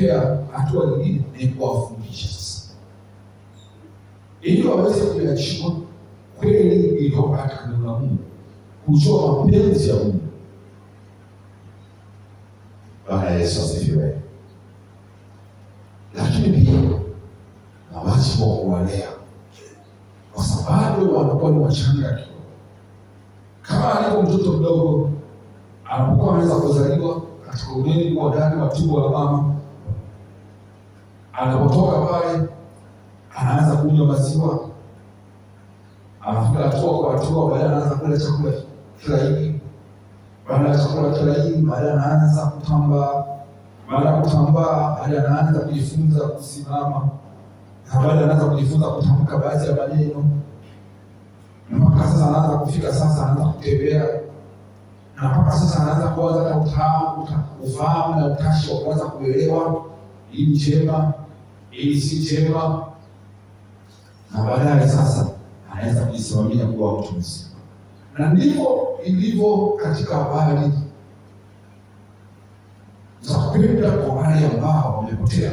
kupokea hatua nyingine ni kuwafundisha sasa, ili waweze kuyachukua kweli iliyo katika neno la Mungu, kujua mapenzi ya Mungu. Bwana Yesu asifiwe. Lakini pia na wajibu wa kuwalea, kwa sababu wanakuwa ni wachanga kidogo. Kama alivyo mtoto mdogo anapokuwa anaweza kuzaliwa katika uneni wa ndani wa tumbo la mama, anapotoka pale anaanza kunywa maziwa, anafika hatua kwa hatua, baadaye anaanza kula chakula kilaini, baada ya chakula kilaini, baadaye anaanza kutambaa, baada ya kutambaa, baadaye anaanza kujifunza kusimama, na baadaye anaanza kujifunza kutamka baadhi ya maneno, mpaka sasa anaanza kufika, sasa anaanza kutembea, na mpaka sasa anaanza kuanza hata ufahamu na utashi wa kuanza kuelewa hii njema, hii si njema, na baadaye sasa anaweza kujisimamia kuwa mtu mzima. Na ndivyo ilivyo katika habari za kupenda kwa wale ambao wamepotea.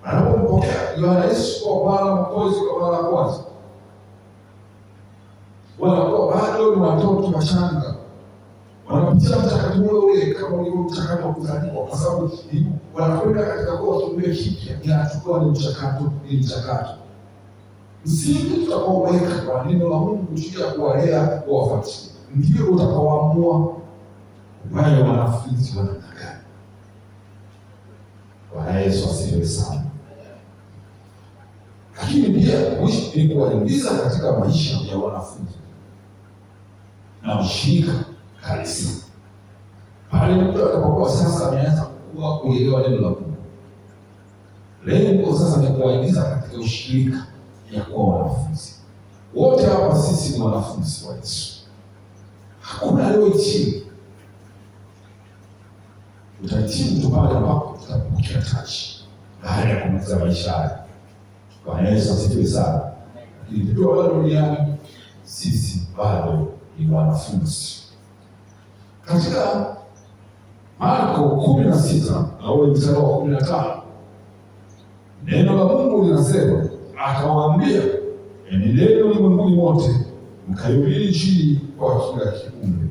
Wanapompokea Yohana Yesu kwa Bwana Mwokozi kwa mara ya kwanza, wanakuwa bado ni watoto wachanga, wanapitia mchakato ule kama ulivyo mchakato wa kuzaliwa, kwa sababu wanakwenda katika kuwa kiumbe kipya, inachukua ni mchakato. Msingi tutakaoweka kwa neno la Mungu juu ya kuwalea kuwafuatilia ndio utakaoamua wale wanafunzi wana namna gani. Bwana Yesu asifiwe sana. Lakini pia ni kuwaingiza katika maisha ya wanafunzi na ushirika kanisa. Pale mtu atakapokuwa sasa ameanza kukua kuelewa neno la Mungu, lengo sasa ni kuwaingiza katika ushirika ya kuwa wanafunzi. Wote hapa sisi ni wanafunzi wa Yesu. Hakuna leo chini. Tutahitimu tu pale ambapo tutapokea taji baada ya kumaliza maisha haya. Bwana Yesu asifiwe sana. Lakini tukiwa bado duniani, sisi bado ni wanafunzi. Katika Marko 16 au mstari wa 15, neno la Mungu linasema, akawaambia, enendeni ulimwenguni mote mkaihubiri Injili kwa kila kiumbe.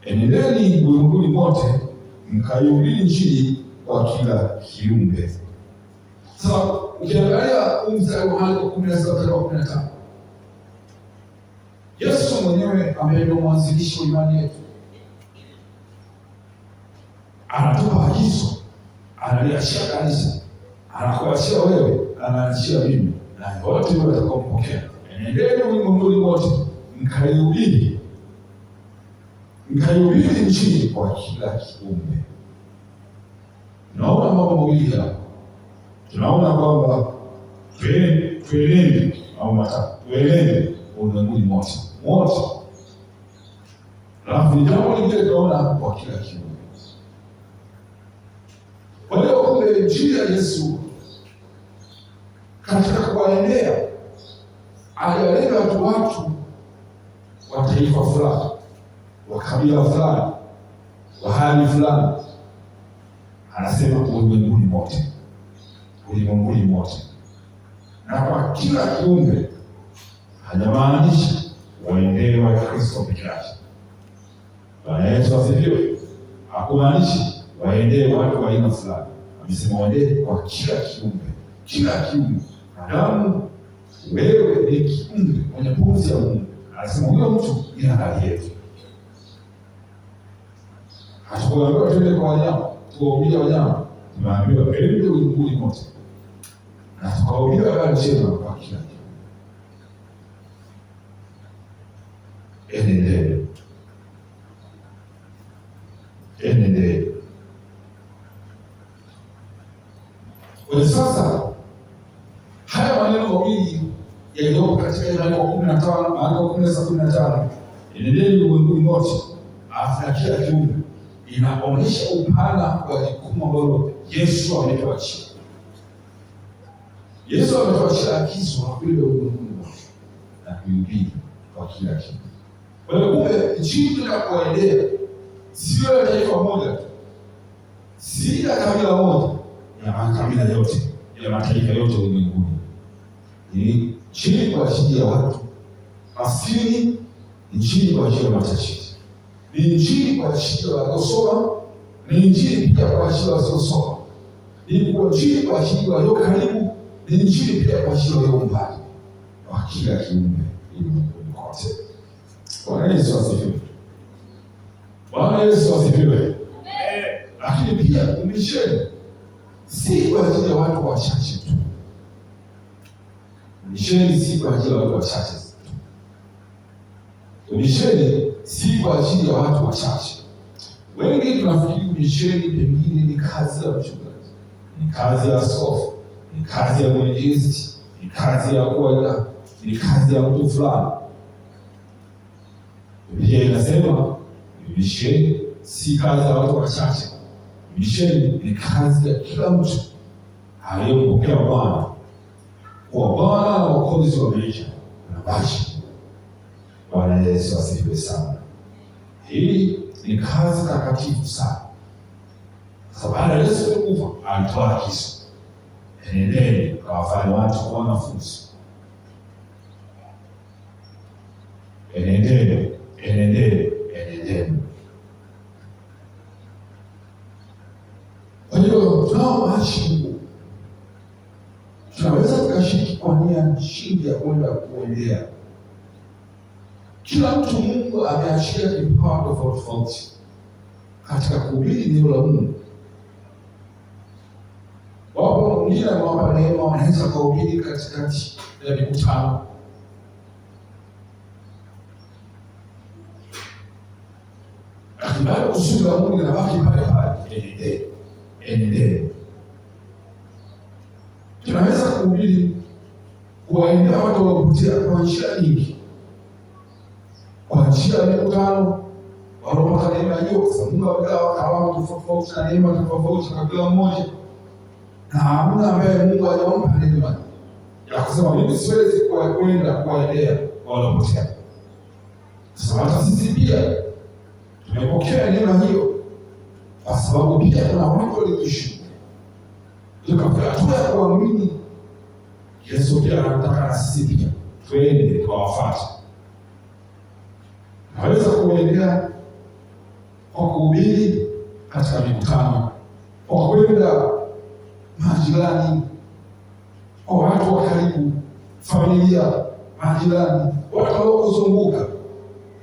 Enendeni ulimwenguni mote mkaihubiri Injili kwa kila kiumbe. Sasa ukiangalia mstari wa Marko 16:15, Yesu mwenyewe ambaye ndio mwanzilishi wa imani yetu anatoa agizo, analiachia kanisa, anakuachia wewe, anaachia mimi na wote watakaompokea. Enendeni ulimwenguni mote mkaihubiri Injili kwa kila kiumbe. Tunaona mambo mawili hapa. Tunaona kwamba tuenende au matatu, tuenende ulimwenguni mote. Alafu ni jambo lingine tunaona kwa kila kiumbe. Kwa hiyo kumbe Injili ya Yesu katika kuwaendea aliwalenga watu wa taifa fulani, wa kabila fulani, wa hali fulani. Anasema ulimwenguni mote, na kwa kila kiumbe. Hajamaanisha waendee wa Kristo peke yake. Bwana Yesu asifiwe. Hakumaanisha waendee watu wa aina fulani. Amesema waendee kwa kila kiumbe. Adamu, wewe ni kiumbe mwenye pumzi ya Mungu. Anasema huyo mtu ni hali yetu. Hatukuambiwa twende kwa wanyama, tuwahubiri wanyama. Tumeambiwa twende ulimwenguni mote na tukahubiri habari njema kwa kila kiumbe. Enendeni. Kwa sasa haya maneno mawili yaliyopo katika Marko 16:15, enendeni ulimwenguni mote na kila kiumbe, inaonyesha upana wa jukumu ambalo Yesu ametuachia. Yesu ametuachia agizo la kwenda ulimwenguni mote na kuhubiri kwa kila kiumbe. Kwa hiyo kumbe Injili tunapoendea sio ya taifa moja tu, si ya kabila moja, ya makabila yote, ya mataifa yote ulimwenguni. Ni Injili kwa ajili ya watu maskini, ni Injili kwa ajili ya matajiri, ni Injili kwa ajili ya waliosoma, ni Injili pia kwa ajili ya wasiosoma, ni Injili kwa ajili ya walio karibu, ni Injili pia kwa ajili ya walio mbali, wa kila kiumbe ulimwenguni kote. Bwana Yesu asifiwe. Bwana Yesu asifiwe. Lakini pia umisheni si kwa ajili ya watu wachache tu. Umisheni si kwa ajili ya watu wachache tu. Umisheni si kwa ajili ya watu wachache. Wengi tunafikiri umisheni pengine ni kazi ya mchungaji, ni kazi ya askofu, ni kazi ya mwinjilisti, ni kazi ya kuoga, ni kazi ya mtu fulani. Biblia inasema misheni si kazi ya watu wachache. Misheni ni kazi ya kila mtu aliyempokea Bwana kwa Bwana na Mwokozi wa maisha na bashi. Bwana Yesu asifiwe sana. Hii ni kazi takatifu sana. Sababu baada ya Yesu kufa alitoa agizo, enendeni mkawafanye watu kuwa wanafunzi. Enendeni. Kwa hiyo tunaoachi Mungu tunaweza tukashiriki kwa nia nchini ya kwenda kuendea. Kila mtu Mungu ameachia kipawa tofauti katika kuhubiri neno la Mungu. Wapo mwingine amewapa neema, wanaweza kuhubiri katikati ya mikutano. Lakini bado kusudi la Mungu linabaki pale pale, endelee. Tunaweza kuhubiri kuwaendea watu waliopotea kwa njia nyingi, kwa njia ya mikutano, wanaopata neema hiyo, kwa sababu Mungu amegawa kawamu tofauti na neema tofauti kwa kila mmoja, na hamna ambaye Mungu hajampa neema ya kusema mimi siwezi kwenda kuwaendea waliopotea. Sasa hata sisi pia tumepokea neema hiyo, kwa sababu pia kuna watu walioishi tukafikia hatua ya kuamini. Yesu pia anataka na sisi pia twende tuwafuate. Naweza kuendea kwa kuhubiri katika mikutano, kwa kwenda majirani, kwa watu wa karibu, familia, majirani, watu waliokuzunguka,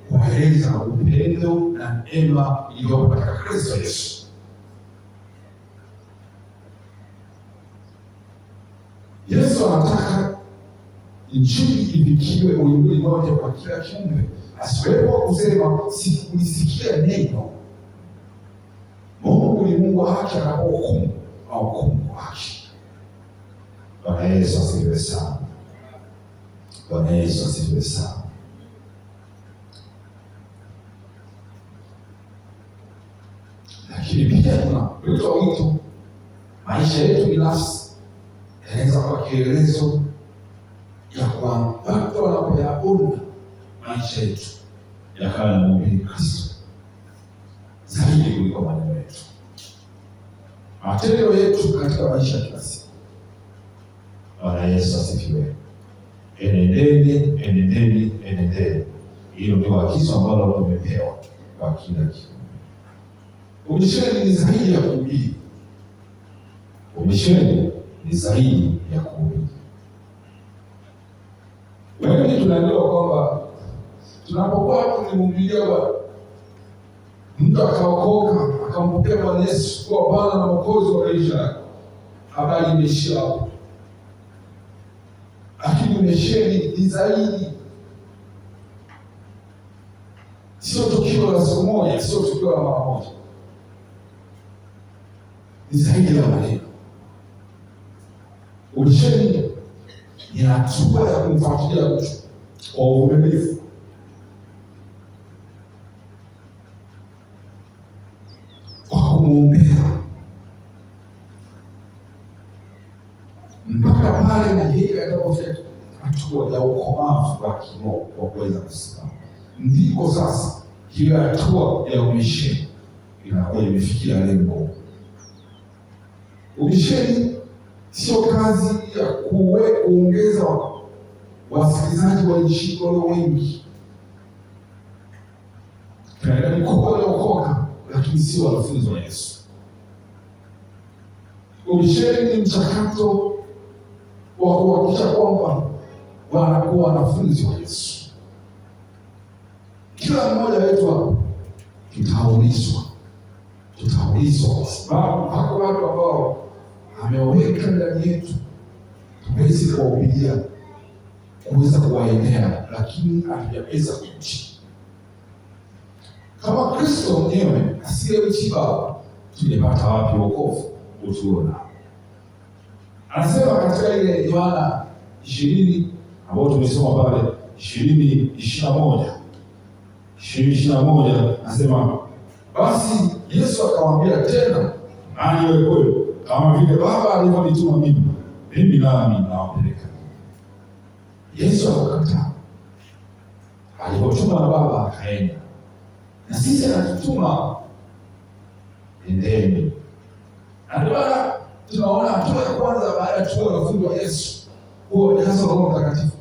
kueleza upendo na neema iliyopo katika Kristo Yesu. Yesu anataka Injili ifikiwe ulimwenguni wote kwa kila kiumbe. Asiwepo kusema sikulisikia neno. Mungu ni Mungu wa haki, anapohukumu ahukumu kwa haki. Bwana Yesu asifiwe sana. Bwana Yesu asifiwe sana. Lakini pia kuna wito, maisha yetu binafsi yanaweza kuwa kielelezo ya kwa watu wanapoyaona maisha yetu yakawa na mhubiri Kristo zaidi kuliko maneno yetu, matendo yetu katika maisha ya kila siku. Bwana Yesu asifiwe. Enendeni. Hilo ndio agizo ambalo tumepewa kwa kila kitu. Umisheni ni zaidi ya kuhubiri. Umisheni ni zaidi ya kuhubiri. Wengi tunaelewa kwamba tunapokuwa tunamhubiria Bwana, mtu akaokoka akampokea Bwana Yesu kuwa Bwana na Mwokozi wa maisha yake, habari imeishia hapo. Lakini umisheni ni zaidi. Sio tukio la siku moja, sio tukio la mara moja. Ni zaidi ya maneno. Umisheni ni hatua ya kumfuatilia mtu kwa uvumilivu, kwa kumwombea mpaka pale na yeye atakapofika hatua ya ukomavu wa kiroho wa kuweza kusimama. Ndiko sasa hiyo hatua ya umisheni inakuwa imefikia lengo Umisheni sio kazi ya kuongeza wasikilizaji wa Injili walio wengi. Kuna idadi kubwa waliokoka, lakini sio wanafunzi wa Yesu. Umisheni ni mchakato wa kuhakikisha kwamba wanakuwa wanafunzi wa Yesu. Kila mmoja wetu hapo tutaulizwa kwa sababu hako watu ambao ameweka ndani yetu tuwezi kuwahubiria, kuweza kuwaendea, lakini hatujaweza kuishi kama Kristo mwenyewe asiyeishi Baba. Tumepata wapi wokovu? Utuona anasema katika ile Yohana 20 ambao tumesoma pale 20:21 anasema, basi Yesu akamwambia tena, nani wewe kweli, kama vile Baba alivyonituma mimi nami nawapeleka. Yesu akakataa. Alipotuma na Baba akaenda. Na sisi anatutuma, endeni. Na ndio maana tunaona hatua ya kwanza baada ya kuwa wanafunzi wa Yesu, huo jazo Roho Mtakatifu.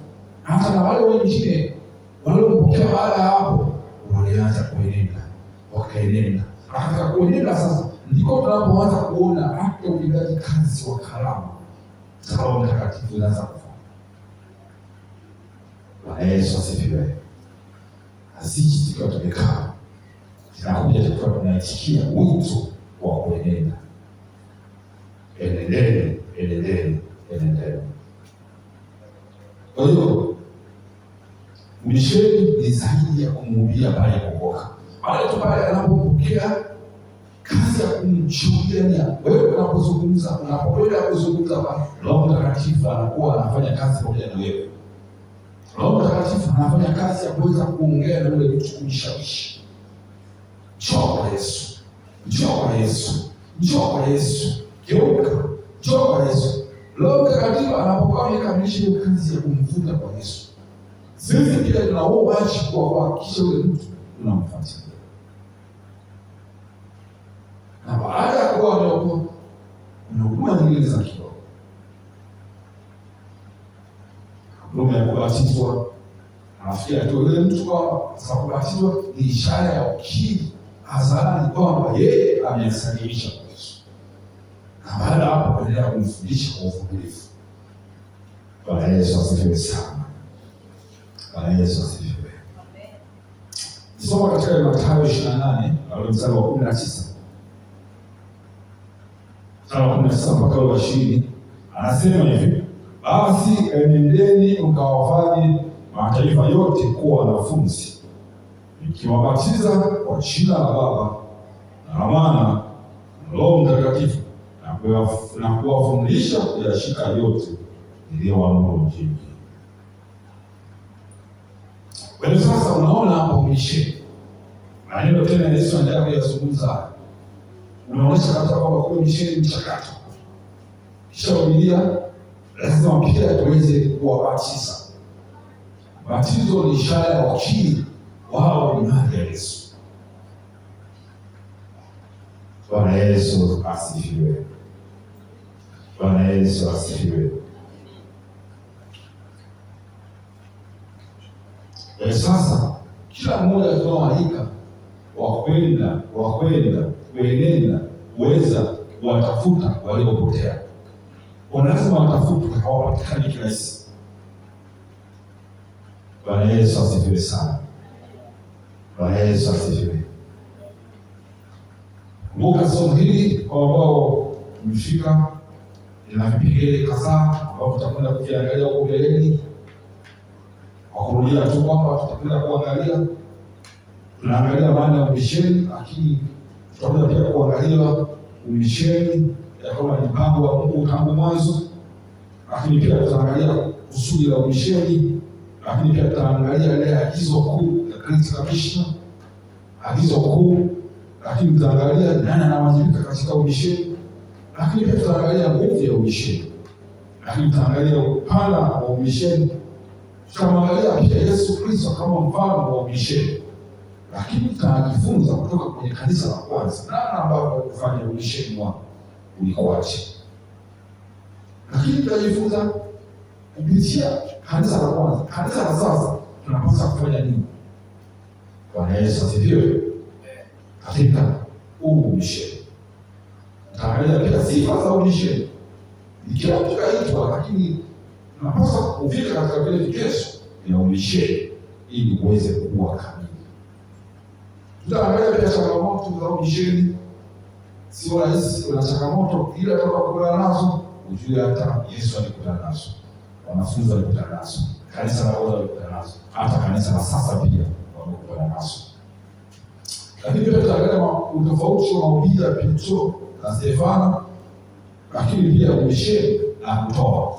Hata na wale wengine waliompokea baada ya hapo walianza kuenenda, wakaenenda. Katika kuenenda sasa ndiko tunapoanza kuona hata utendaji kazi wa karama za Roho Mtakatifu zinaanza kufanya. Bwana Yesu asifiwe. Asiji tukiwa tumekaa, tunakuja tukiwa tunaitikia wito wa kuenenda. Enendeni. Kwa hiyo misheni ni zaidi ya kumhubiria pale kuokoka. Pale tu pale anapopokea kazi ya kumshuhudia. Wewe unapozungumza, unapokwenda kuzungumza pale, Roho Mtakatifu anakuwa anafanya kazi pamoja na wewe. Roho Mtakatifu anafanya kazi ya kuweza kuongea na ule mtu, kumshawishi. Njoo kwa Yesu. Geuka, njoo kwa Yesu. Roho Mtakatifu anapokuwa amekamilisha hiyo kazi ya kumvuta kwa Yesu, sisi pia tuna wajibu wa kuhakikisha ule mtu tunamfuatilia. Na baada ya kuwa ameokoka, kuna huduma nyingine za kiroho. Huduma ya kubatizwa. Nafikia tu yule mtu kwa sababu kubatizwa ni ishara ya ukiri hadharani kwamba yeye amesalimisha kwa Yesu. Na baada ya hapo kuendelea kumfundisha kwa uvumilivu. Bwana Yesu asifiwe sana. Bwana Yesu asifiwe. Amen. Soma katika Mathayo 28 na mstari wa 19. Mstari wa 19 mpaka wa 20 anasema hivi: basi enendeni mkawafanye mataifa yote kuwa wanafunzi, mkiwabatiza kwa jina la Baba na la Mwana na Roho Mtakatifu, na kuwafundisha kuyashika yote niliyowaamuru mjini. Kwa hiyo sasa unaona hapo misheni. Maneno tena Yesu anaendelea kuyazungumza. Unaonyesha kabisa kwamba kwa misheni mchakato. Kisha Biblia lazima pia tuweze kuwabatiza. Batizo ni ishara ya ukiri wao ni imani ya Yesu. Bwana Yesu asifiwe. Bwana Yesu asifiwe. Sasa kila mmoja tunaoalika kuenenda kuweza kuwatafuta waliopotea. Lazima watafutwe, hawapatikani kirahisi. Bwana Yesu asifiwe sana. Bwana Yesu asifiwe. Kumbuka somo hili kwa ambao mshika lina vipengele kadhaa ambao tutakwenda kuviangalia huko mbeleni. Kwa kurudia tu kwamba tutakwenda kuangalia, tunaangalia maana ya misheni, lakini tutakwenda pia kuangalia misheni ya kama ni mpango wa Mungu tangu mwanzo, lakini pia tutaangalia kusudi la misheni, lakini pia tutaangalia ile agizo kuu la Great Commission, agizo kuu, lakini tutaangalia nani anawajibika katika misheni, lakini pia tutaangalia nguvu ya misheni, lakini tutaangalia upana wa misheni. Tutaangalia pia Yesu Kristo kama mfano wa misheni, lakini tutajifunza kutoka kwenye kanisa la kwanza namna ambavyo kufanya misheni wao ulikuwaje. lakini tunajifunza kupitia kanisa la kwanza. Kanisa la sasa tunapaswa kufanya nini? Bwana Yesu asifiwe. Katika umisheni tutaangalia pia sifa za umisheni. Ikiwa tukaitwa, lakini tunapaswa kufika katika vile vigezo vya umisheni ili uweze kuwa kamili. Tutaangalia pia changamoto za umisheni. Sio rahisi, kuna changamoto ile tutakutana nazo, ujue hata Yesu alikutana nazo, wanafunzi walikutana nazo, kanisa la kwanza walikutana nazo, hata kanisa la sasa pia walikutana nazo. Lakini pia tutaangalia utofauti wa mahubiri ya Petro na Stefano, lakini pia umisheni na kutoa.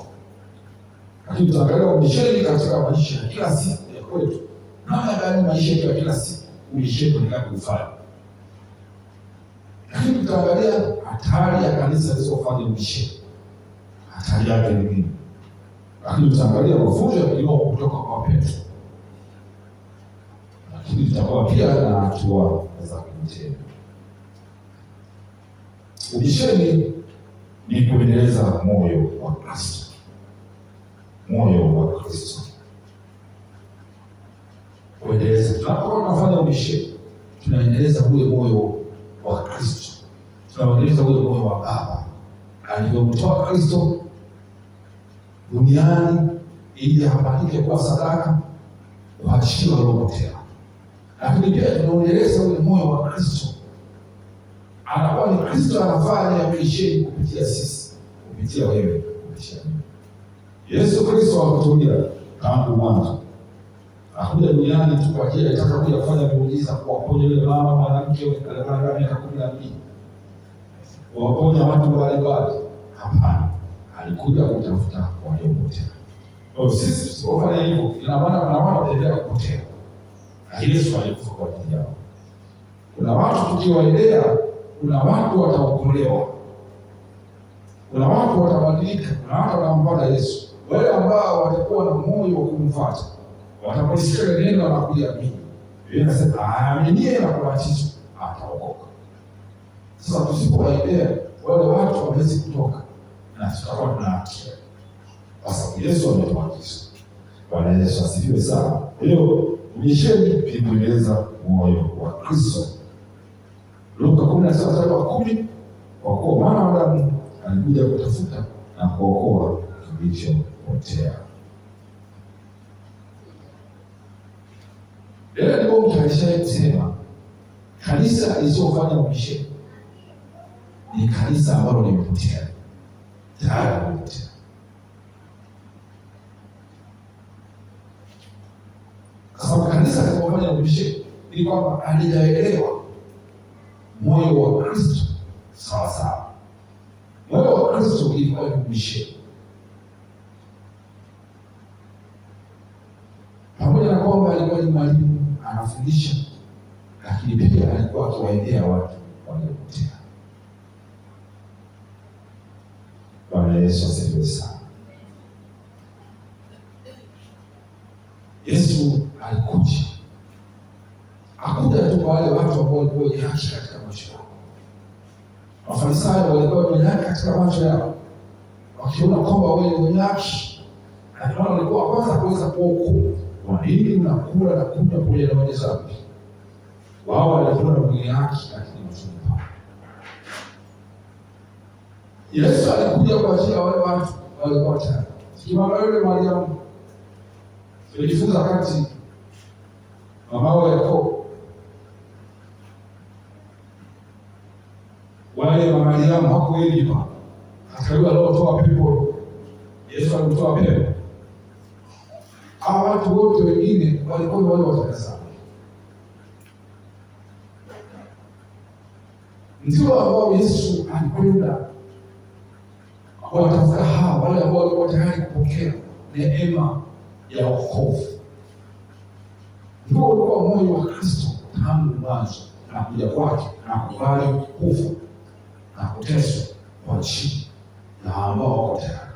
Lakini tutaangalia umisheni katika maisha ya kila siku ya kwetu. Namna gani maisha ya kila siku umisheni ni kama kufanya. Lakini tutaangalia hatari ya kanisa lisofanya umisheni. Hatari yake ni nini? Lakini tutaangalia mafunzo ya kiroho kutoka kwa Petro. Lakini tutakuwa pia na hatua za kumtenda. Umisheni ni kuendeleza moyo wa Kristo. Moyo wa Kristo. Kuendeleza. Tunapokuwa tunafanya umisheni, tunaendeleza ule moyo wa Kristo. Tunaendeleza ule moyo wa Baba aliyomtoa Kristo duniani ili abadilike kuwa sadaka kwa ajili ya waliopotea. Lakini pia tunaendeleza ule moyo wa Kristo. Anakuwa ni Kristo anafanya umisheni kupitia sisi, kupitia wewe, kupitia mimi. Yesu Kristo alitulia tangu mwanzo. Hakuja duniani tu kwa ajili ya kuja kufanya muujiza, kuwaponya yule mama mwanamke aliyekuwa miaka 12. Kuwaponya watu mbalimbali. Hapana. Alikuja kutafuta waliopotea. Kwa sisi tusipofanya hivyo, ina maana kuna watu wataendelea kupotea. Na Yesu alikufa kwa ajili yao. Kuna watu tukiwaendea, kuna watu wataokolewa. Kuna watu watabadilika, kuna watu wanampata Yesu. Wale ambao watakuwa na moyo wa kumfuata, wataposikia neno na kuliamini. Biblia inasema aaminie na kubatizwa ataokoka. Sasa tusipowaendea wale watu hawezi kutoka, na tutakuwa tunaacha. Sasa Yesu ametuagiza. Bwana Yesu asifiwe sana. Leo umisheni ni kuendeleza moyo wa Kristo. Luka 10:10, kwa kuwa mwana wa Adamu alikuja kutafuta na kuokoa kilichopotea. Leo ndio mtaisha kusema kanisa lisofanya umisheni ni kanisa ambalo limepotea. Tayari limepotea. Kwa sababu kanisa lisofanya umisheni ni kwamba halijaelewa moyo wa Kristo sawa sawa. Moyo wa Kristo ilikuwa ni umisheni. Pamoja na kwamba alikuwa ni mwalimu anafundisha, lakini pia alikuwa akiwaendea watu waliopotea. Bwana Yesu asifiwe sana. Yesu alikuja. Hakuja tu kwa wale watu ambao walikuwa wenye haki katika macho yao. Mafarisayo walikuwa wenye haki katika macho yao, wakiona kwamba wao ni wenye haki, na ndio walikuwa kwanza kuweza kuokoa. Kwa nini mnakula na kunywa pamoja na wenye dhambi? Wao walikuwa na wenye haki, lakini machoni. Yesu alikuja kwa ajili ya wale watu walikuwa tayari. Sikimama yule Mariamu. Tulijifunza kati mama wa Yakobo. Wale wa Mariamu hakuelipa. Hata yule aliotoa pepo, Yesu alimtoa pepo. Hawa watu wote wengine walikuwa wale watakatifu. Ndio ambao Yesu alikwenda kuwatafuta hawa wale ambao walikuwa tayari kupokea neema ya wokovu. Ndio ulikuwa moyo wa Kristo tangu mwanzo na kuja kwake na kubali kufa na kuteswa kwa ajili ya ambao wako tayari.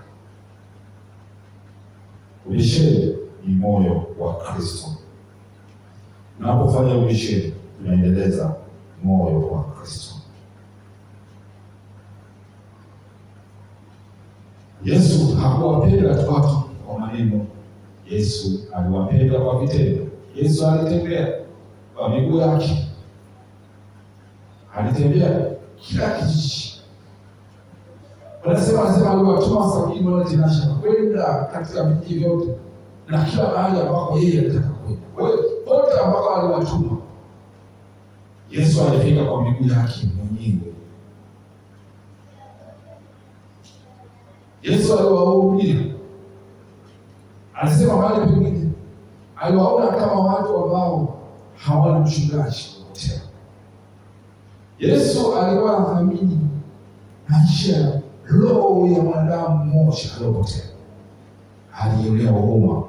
Umisheni ni moyo wa Kristo. Tunapofanya umisheni tunaendeleza moyo wa Kristo. Yesu hakuwapenda tu watu kwa maneno. Yesu aliwapenda kwa vitendo. Yesu alitembea kwa miguu yake, alitembea kila kijiji. Anasema aliwatuma 70 wale tenashara kwenda katika vijiji vyote na kila mahali ambako yeye alitaka kwenda. Wote ambao aliwatuma, Yesu alifika kwa miguu yake mwenyewe. Yesu aliwahudumia. Anasema mahali pengine aliwaona kama watu ambao hawana mchungaji wote. Yesu alikuwa anathamini maisha, roho ya mwanadamu mmoja aliyopotea. Alielewa huruma.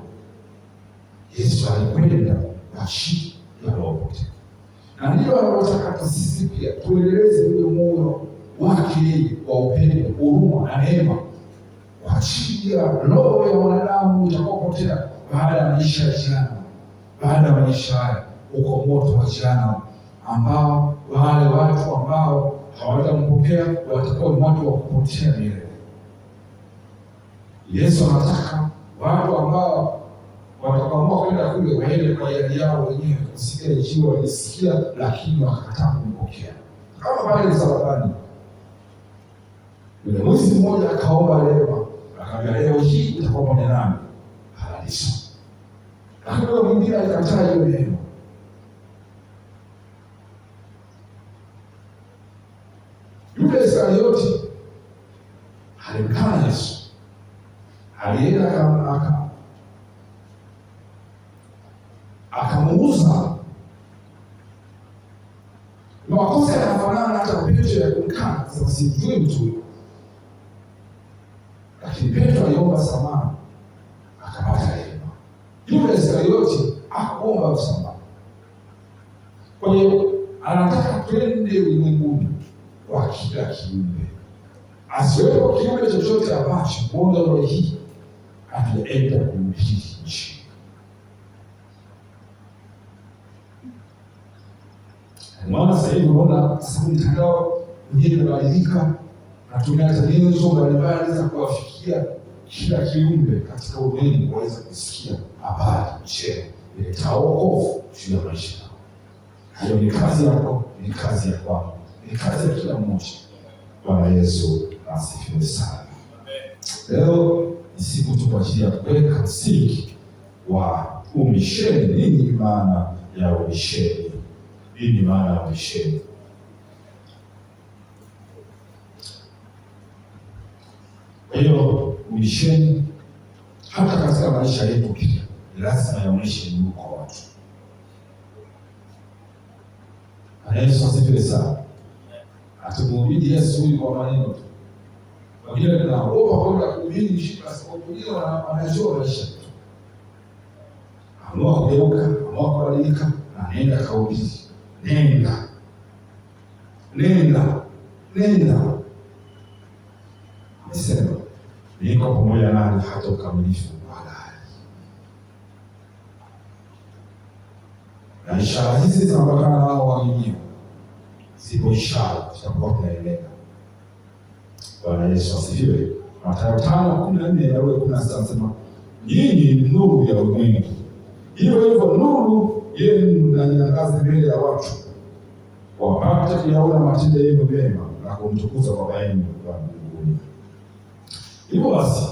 Yesu alikwenda kwa shida ya roho. Na ndio anataka sisi pia tuendeleze ule moyo wake wa upendo, huruma na neema kwa ajili ya roho ya mwanadamu itakapotea baada ya maisha ya jana. Baada ya maisha haya uko moto wa jana ambao wale watu ambao hawatampokea watakuwa moto wa kupotea milele. Yesu anataka watu ambao watakaamua kwenda kule waende kwa yale yao wenyewe, kusikia ikiwa walisikia lakini wakakataa kumpokea. Kama pale msalabani, yule mwizi mmoja akaomba rehema, akamwambia leo hii utakuwa pamoja nami paradiso. Lakini yule mwingine alikataa hiyo rehema. Yule Iskarioti alimkana Yesu, alienda akamuuza. Makosa yanafanana hata Petro ya kumkana, sasa sijui mtu huyo. Lakini Petro aliomba samaha, akapata rehema. Yule Iskarioti hakuomba msamaha. Kwa hiyo anataka twende ulimwenguni kwa kila kiumbe. Asiwepo kiumbe chochote ambacho mwanga roho hii ataenda kuhubiri nchi. Maana sasa hivi unaona sasa mtandao mwingine unabadilika, natumia nyenzo mbalimbali za kuwafikia kila kiumbe katika ulimwengu waweza kusikia habari njema ileta wokovu juu ya maisha yao. Hayo ni kazi yako, ni kazi ya kwangu, ni kazi ya kila mmoja. Bwana Yesu asifiwe sana. Leo ni siku tu kwa ajili ya kuweka msingi wa umisheni. Nini maana ya umisheni? Nini maana ya umisheni? Kwa hiyo umisheni hata katika maisha yetu pia lazima yaonyeshe Mungu kwa watu. Bwana Yesu asifiwe sana. Atumhubiri Yesu huyu kwa maneno tu. Wengine tunaogopa kwenda kuhubiri shida sababu wengine wanajua maisha tu. Amua kugeuka, amua kubadilika na nenda kahubiri. Nenda. Amesema niko pamoja nanyi hata ukamilifu wa dahari. Na ishara hizi zinaambatana na wao waaminio. Zipo ishara tutakuwa tunaeleka. Bwana Yesu asifiwe. Mathayo 5:14-16 nasema nyinyi ni nuru ya ulimwengu. Hivyo nuru yenu na iangaze mbele ya watu, wapate kuyaona matendo yenu mema na kumtukuza Baba yenu wa mbinguni. Hivyo basi,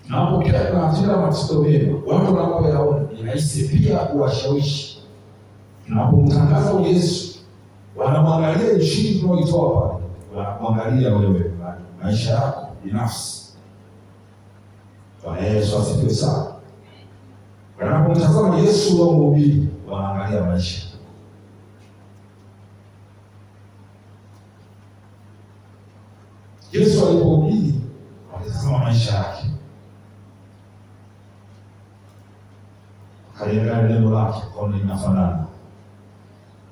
tunapokea tunatenda matendo mema, watu wanapoyaona ni rahisi pia kuwashawishi. Tunapomtangaza Yesu, wanamwangalia injili tunayoitoa pale, wanamwangalia wewe, maisha yako binafsi. Bwana Yesu asifiwe sana. Wanapomtazama Yesu wa mhubiri, wanaangalia maisha. Yesu alipohubiri, walitazama maisha yake. Akaliangalia neno lake, kaona linafanana.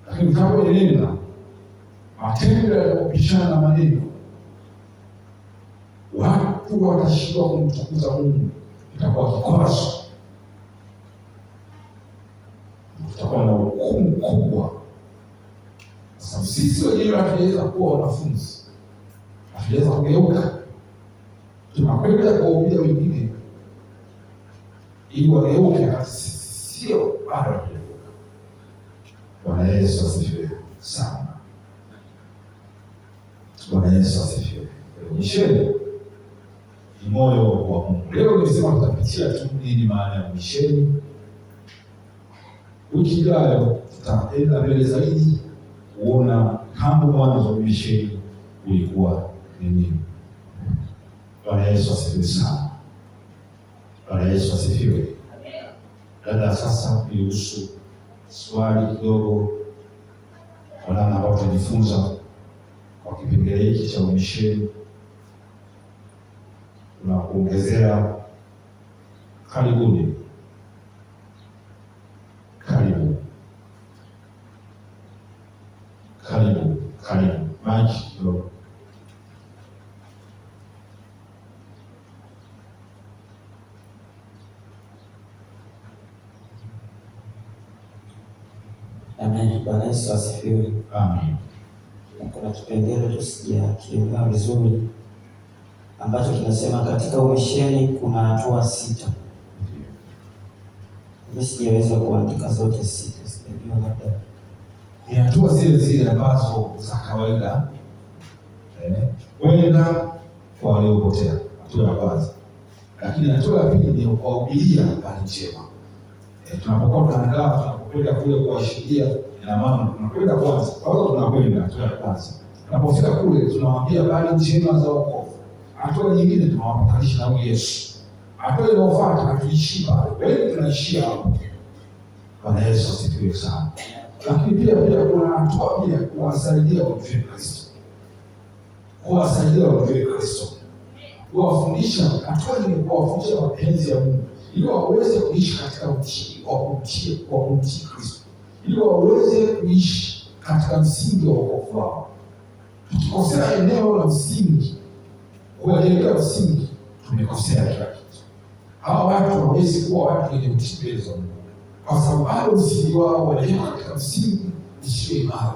Lakini utakapoenenda matendo yanapopishana na maneno, watu watashindwa kumtukuza Mungu, itakuwa kikwazo. Tutakuwa na hukumu kubwa. Sasa sisi wenyewe hatuweza kuwa wanafunzi, hatuweza kugeuka, tunakwenda kuwahubiria wengine ili wageuke, sio bado. Bwana Yesu asifiwe sana. Bwana Yesu asifiwe. Misheni ni moyo wa Mungu. Leo nimesema tutapitia tu nini maana ya misheni. Wiki ijayo tutaenda mbele zaidi kuona tangu mwanzo wa misheni ulikuwa ni nini. Bwana Yesu asifiwe sana. Bwana Yesu asifiwe. Dada, sasa niruhusu swali kidogo kwa namna ambayo tunajifunza kwa kipengele hiki cha umisheni na kuongezea. Karibuni, karibu maji kidogo. Amen. Bwana Yesu asifiwe. Amen. Kuna kipengele tusijakielewa vizuri ambacho kinasema katika umisheni kuna hatua 6. Mimi sijaweza kuandika zote 6, sijajua labda ni hatua zile ambazo za kawaida kwenda kwa waliopotea, hatua ya kwanza. Lakini hatua ya pili ni kuwahubiria habari njema. Tunapokuwa tunaandaa, tunapokwenda kule kuwashuhudia, ina maana tunakwenda kwanza. Tunakwenda hatua ya kwanza. Tunapofika kule tunawaambia habari njema za wokovu. Hatua nyingine tunawapatanisha na Yesu. Hatua inayofuata hatuishii pale. Wengi tunaishia hapo. Bwana Yesu asifiwe sana. Lakini pia kuna hatua pia kuwasaidia wamjue Kristo. Kuwafundisha, hatua ni kuwafundisha mapenzi ya Mungu ili waweze kuishi katika utii wa kumtii Kristo. Ili waweze kuishi katika msingi wa wokovu wao. Tukikosea eneo la msingi, kuelekea msingi, tumekosea kila kitu. Hawa watu hawawezi kuwa watu wenye utii mbele za Mungu, kwa sababu msingi wao wanaelekea katika msingi usio imara.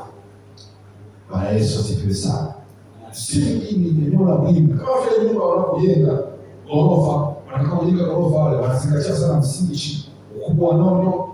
Bwana Yesu asifiwe sana. Msingi ni eneo la muhimu. Kama vile nyumba wanapojenga ghorofa, wanataka kujenga ghorofa, wale wanazingatia sana msingi chini, ukubwa wa nondo,